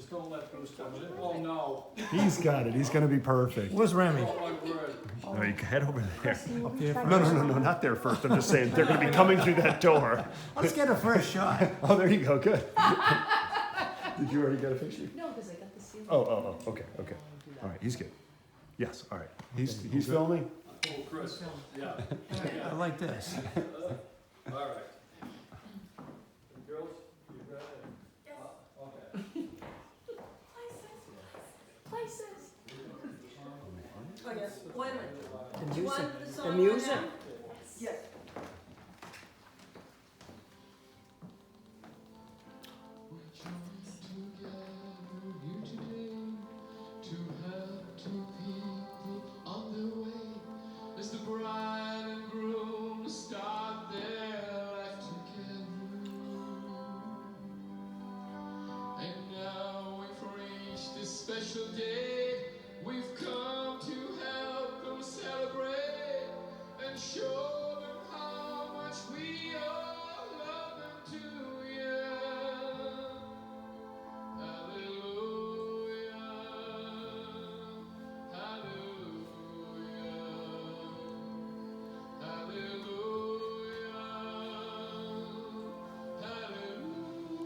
Just don't let Bruce touch it. Oh, no. He's got it. He's gonna be perfect. Where's Remy? Oh, my word. No, you head over there. Up here No, no, no, no, not there first. I'm just saying they're gonna be coming through that door. Let's get a first shot. Oh, there you go. Good. Did you already get a picture? No, because I got the seal. Oh. Okay. All right. He's good. Yes. All right. He's filming. Oh, Chris, yeah. I like this. All right. Girls, you ready? Yes. Okay. Places. Oh, yes, wait a minute. The Do you music. want the song The right music. now? Yes. As the bride and groom start their life together, and now we've reached this special day. We've come to help them celebrate and show them how much we all love them too. Yeah, hallelujah, hallelujah. Hallelujah, hallelujah.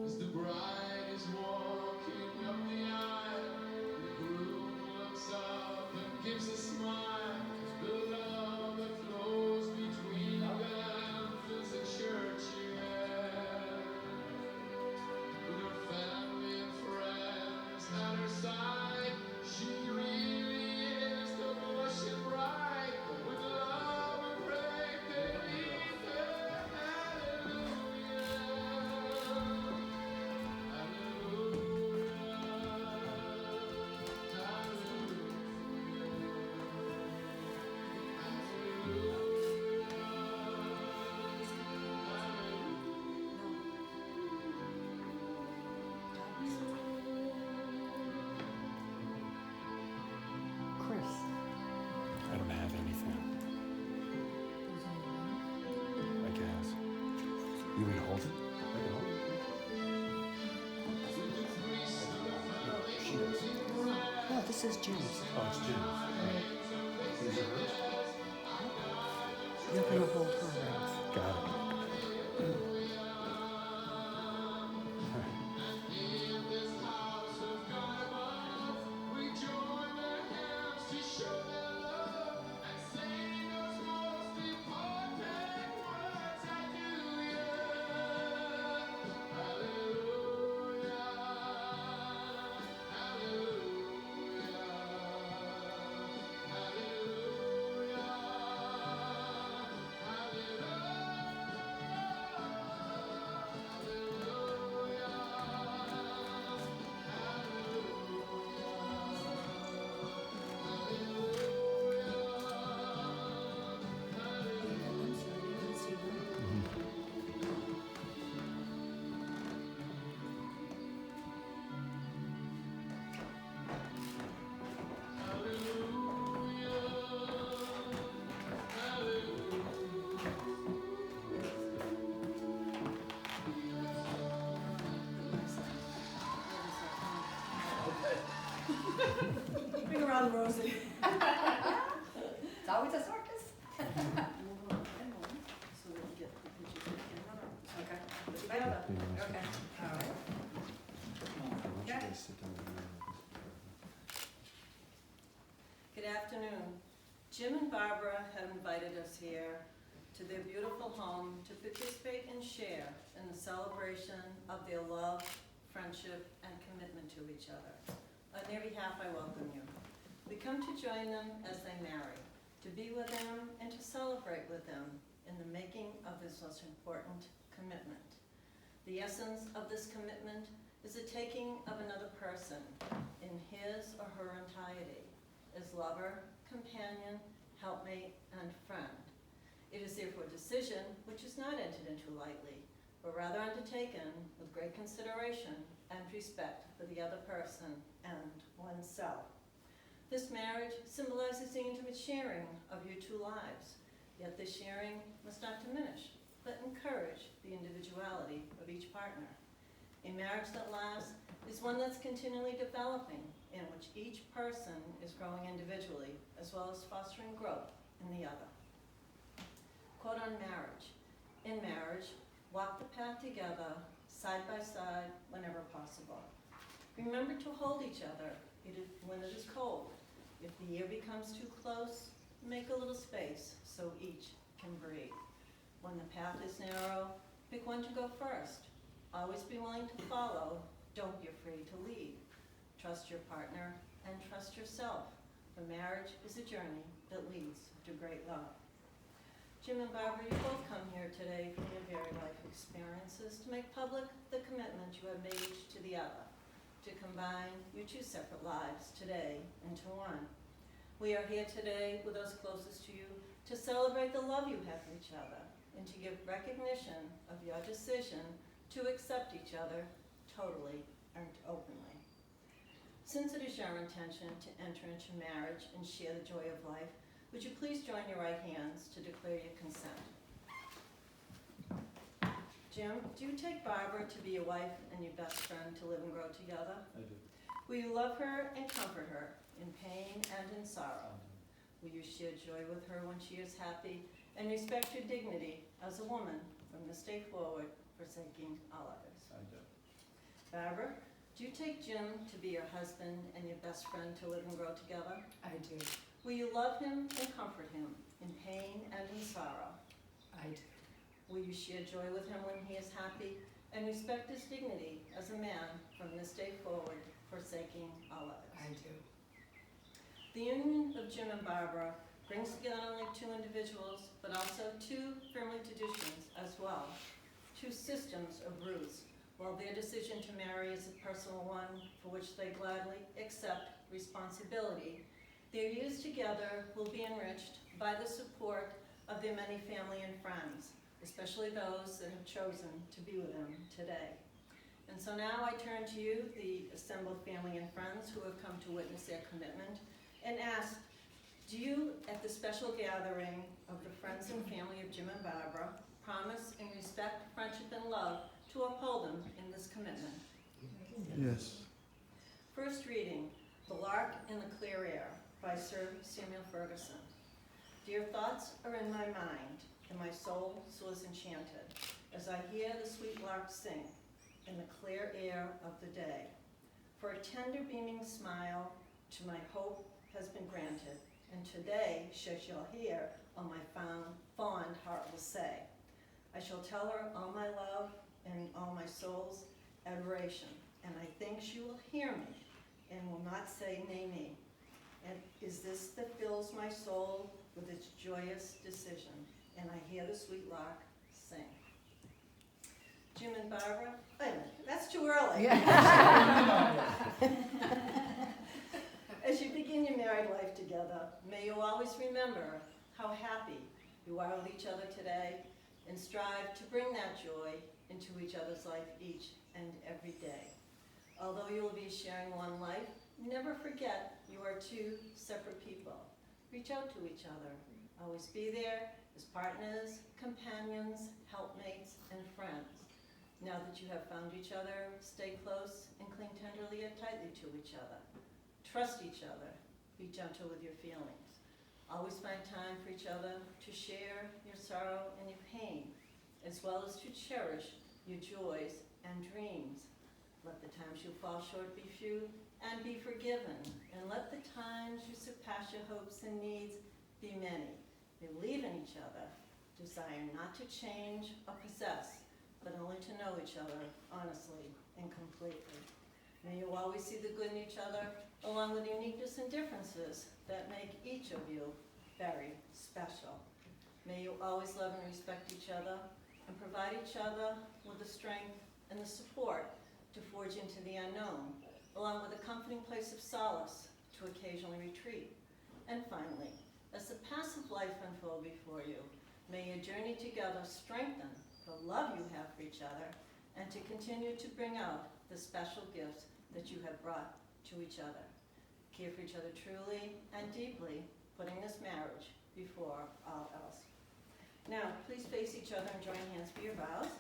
As the bride is walking up the aisle, the groom looks up and gives a smile. The love that flows between them fills the church, yeah. With her family and friends at her side, she really is the blushing bride. With love and pray they lead her. Hallelujah, hallelujah, Chris. I don't have anything. I guess. You want me to hold it? I can hold it. She does. No, this is Jim's. Oh, it's Jim. These are hers? You're gonna hold her rings. Got it. we join their hands to show their love and sing those most important words. I do, yeah. Hallelujah, hallelujah, Bring around Rosie. It's always a circus. So that you get the picture. Okay. Put your band up. Okay. All right. Good afternoon. Jim and Barbara have invited us here to their beautiful home to participate and share in the celebration of their love, friendship, and commitment to each other. On their behalf, I welcome you. We come to join them as they marry, to be with them and to celebrate with them in the making of this most important commitment. The essence of this commitment is the taking of another person in his or her entirety, as lover, companion, helpmate, and friend. It is therefore a decision which is not entered into lightly, but rather undertaken with great consideration and respect for the other person and oneself. This marriage symbolizes the intimate sharing of your two lives, yet this sharing must not diminish, but encourage the individuality of each partner. A marriage that lasts is one that's continually developing, in which each person is growing individually, as well as fostering growth in the other. Quote on marriage: in marriage, walk the path together, side by side, whenever possible. Remember to hold each other when it is cold. If the year becomes too close, make a little space so each can breathe. When the path is narrow, pick one to go first. Always be willing to follow. Don't be afraid to lead. Trust your partner and trust yourself. For marriage is a journey that leads to great love. Jim and Barbara, you both come here today from your very life experiences to make public the commitment you have made each to the other, to combine your two separate lives today into one. We are here today with those closest to you to celebrate the love you have for each other and to give recognition of your decision to accept each other totally and openly. Since it is your intention to enter into marriage and share the joy of life, would you please join your right hands to declare your consent? Jim, do you take Barbara to be your wife and your best friend to live and grow together? I do. Will you love her and comfort her in pain and in sorrow? Will you share joy with her when she is happy and respect your dignity as a woman from this day forward, forsaking all others? I do. Barbara, do you take Jim to be your husband and your best friend to live and grow together? I do. Will you love him and comfort him in pain and in sorrow? I do. Will you share joy with him when he is happy and respect his dignity as a man from this day forward, forsaking all others? I do. The union of Jim and Barbara brings together not only two individuals, but also two family traditions as well, two systems of roots. While their decision to marry is a personal one for which they gladly accept responsibility, their years together will be enriched by the support of their many family and friends, especially those that have chosen to be with them today. And so now I turn to you, the assembled family and friends who have come to witness their commitment, and ask, do you, at the special gathering of the friends and family of Jim and Barbara, promise in respect, friendship, and love to uphold them in this commitment? Yes. First reading, The Lark in the Clear Air, by Sir Samuel Ferguson. Dear thoughts are in my mind, and my soul soars enchanted, as I hear the sweet lark sing in the clear air of the day. For a tender beaming smile to my hope has been granted, and today she shall hear all my fond heart will say. I shall tell her all my love and all my soul's adoration, and I think she will hear me and will not say nay me. And is this that fills my soul with its joyous decision, and I hear the sweet lark sing. Jim and Barbara, wait a minute, that's too early. As you begin your married life together, may you always remember how happy you are with each other today, and strive to bring that joy into each other's life each and every day. Although you will be sharing one life, never forget you are two separate people. Reach out to each other. Always be there as partners, companions, helpmates, and friends. Now that you have found each other, stay close and cling tenderly and tightly to each other. Trust each other. Be gentle with your feelings. Always find time for each other to share your sorrow and your pain, as well as to cherish your joys and dreams. Let the times you fall short be few and be forgiven, and let the times you surpass your hopes and needs be many. Believe in each other. Desire not to change or possess, but only to know each other honestly and completely. May you always see the good in each other, along with uniqueness and differences that make each of you very special. May you always love and respect each other and provide each other with the strength and the support to forge into the unknown, along with a comforting place of solace to occasionally retreat. And finally, as the passive life unfold before you, may your journey together strengthen the love you have for each other and to continue to bring out the special gifts that you have brought to each other. care for each other truly and deeply, putting this marriage before all else. Now, please face each other and join hands for your vows.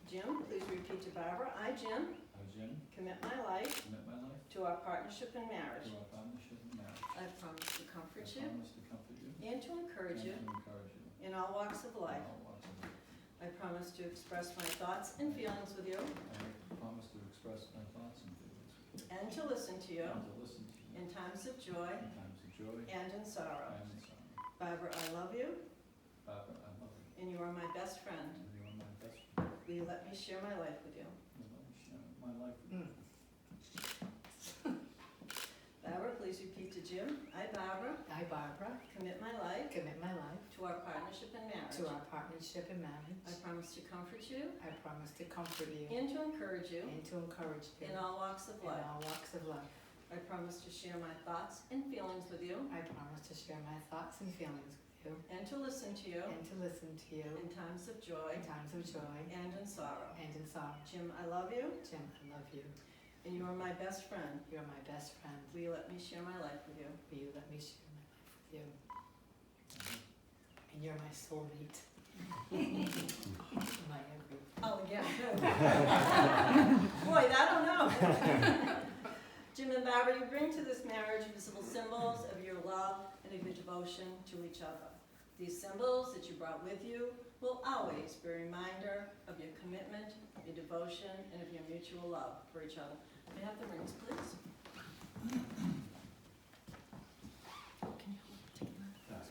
Jim, please repeat to Barbara. I, Jim, I, Jim, commit my life commit my life to our partnership and marriage. to our partnership and marriage. I promise to comfort I you promise to comfort you and to encourage you and to encourage you in all walks of in life. all walks of life. I promise to express my thoughts and feelings with you I promise to express my thoughts and feelings with you and to listen to you and to listen to you in times of joy in times of joy and in sorrow. and in sorrow. Barbara, I love you Barbara, I love you and you are my best friend. and you are my best friend. Will you let me share my life with you? And let me share my life with you. Barbara, please repeat to Jim. I, Barbara, I, Barbara, commit my life commit my life to our partnership and marriage. to our partnership and marriage. I promise to comfort you I promise to comfort you and to encourage you and to encourage you in all walks of in life. all walks of life. I promise to share my thoughts and feelings with you I promise to share my thoughts and feelings with you and to listen to you and to listen to you in times of joy in times of joy and in sorrow. and in sorrow. Jim, I love you Jim, I love you. and you are my best friend. You're my best friend. Will you let me share my life with you? Will you let me share my life with you? And you're my soulmate. My everything. Oh, yeah, good. Boy, I don't know. Jim and Barbara, you bring to this marriage visible symbols of your love and of your devotion to each other. These symbols that you brought with you will always be a reminder of your commitment, your devotion, and of your mutual love for each other. May I have the rings, please? Can you take them out?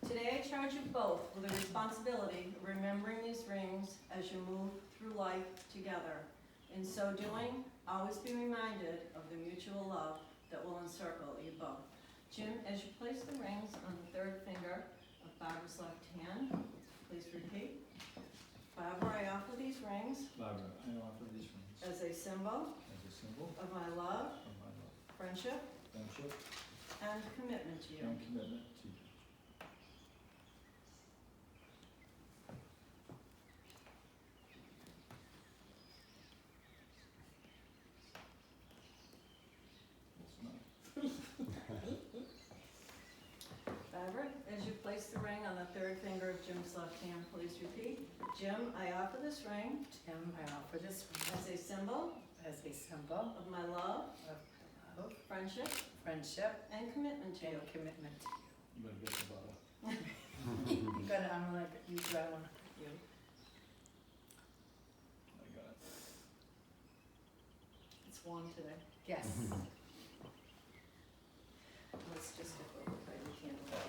Today, I charge you both with the responsibility of remembering these rings as you move through life together. In so doing, always be reminded of the mutual love that will encircle you both. Jim, as you place the rings on the third finger of Barbara's left hand, please repeat. Barbara, I offer these rings Barbara, I offer these rings as a symbol as a symbol of my love, of my love, friendship, friendship, and commitment to you. and commitment to you. It's not. Barbara, as you place the ring on the third finger of Jim's left hand, please repeat. Jim, I offer this ring Jim, I offer this ring as a symbol as a symbol of my love, of love, friendship, friendship, and commitment to you. and commitment to you. You better get the butter. You gotta, I'm gonna use that one for you. I got it. It's warm today. Yes. Let's just get over by the candle.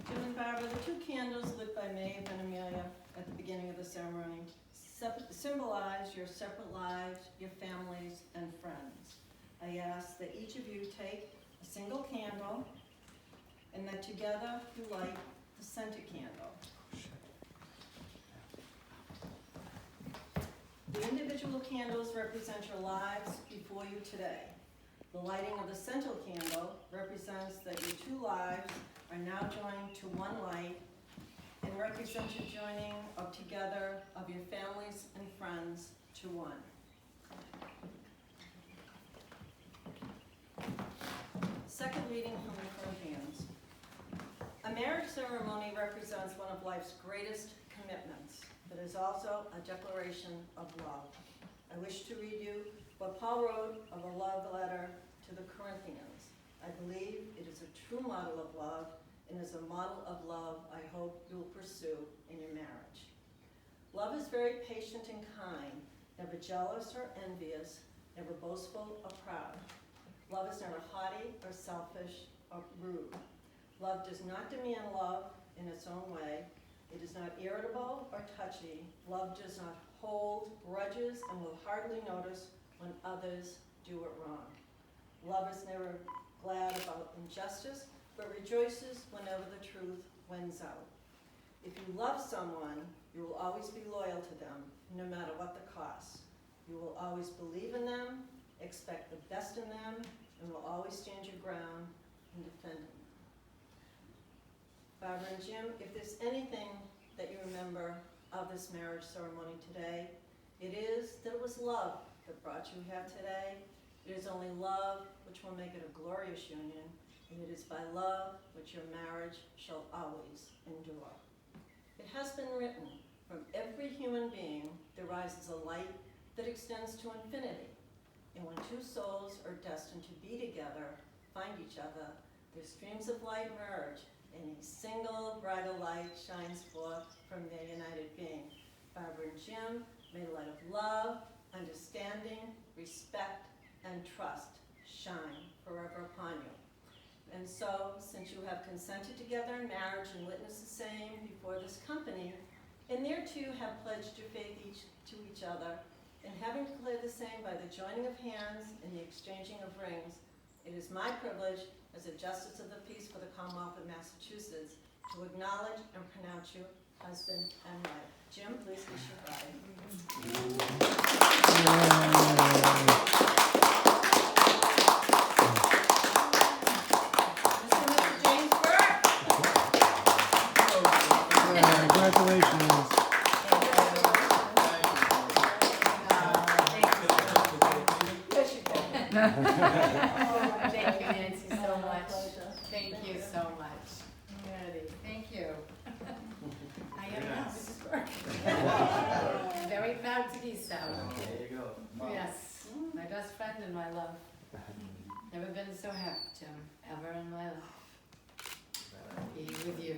Jim and Barbara, the two candles lit by Maeve and Amelia at the beginning of the ceremony symbolize your separate lives, your families, and friends. I ask that each of you take a single candle and that together you light the center candle. The individual candles represent your lives before you today. The lighting of the central candle represents that your two lives are now joined to one light and represents your joining of together of your families and friends to one. Second reading from the Corinthians. A marriage ceremony represents one of life's greatest commitments, but is also a declaration of love. I wish to read you what Paul wrote of a love letter to the Corinthians. I believe it is a true model of love and is a model of love I hope you will pursue in your marriage. Love is very patient and kind, never jealous or envious, never boastful or proud. Love is never haughty or selfish or rude. Love does not demand love in its own way. It is not irritable or touchy. Love does not hold grudges and will hardly notice when others do it wrong. Love is never glad about injustice, but rejoices whenever the truth wins out. If you love someone, you will always be loyal to them, no matter what the cost. You will always believe in them, expect the best in them, and and will always stand your ground and defend it. Barbara and Jim, if there's anything that you remember of this marriage ceremony today, it is that it was love that brought you here today. It is only love which will make it a glorious union, and it is by love which your marriage shall always endure. It has been written, from every human being there rises a light that extends to infinity. And when two souls are destined to be together, find each other, their streams of light merge, and a single brighter light shines forth from their united being. Barbara and Jim, may the light of love, understanding, respect, and trust shine forever upon you. And so, since you have consented together in marriage and witnessed the same before this company, and thereto have pledged your faith to each other, and having declared the same by the joining of hands and the exchanging of rings, it is my privilege as a Justice of the Peace for the Commonwealth of Massachusetts to acknowledge and pronounce you husband and wife. Jim, please kiss your bride. Mr. James Burke. Congratulations. Yes, you can. Thank you, Nancy, so much. Pleasure. Thank you so much. Ready, thank you. I am now Mrs. Burke. Very proud to be so. There you go. Yes, my best friend and my love. Never been so happy, Jim, ever in my life. Be with you.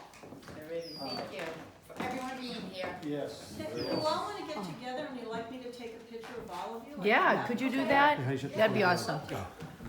Thank you for everyone being here. Yes. If you all want to get together and you'd like me to take a picture of all of you? I Yeah, can. could you do Okay. that? Yeah, you should- That'd be awesome. Yeah.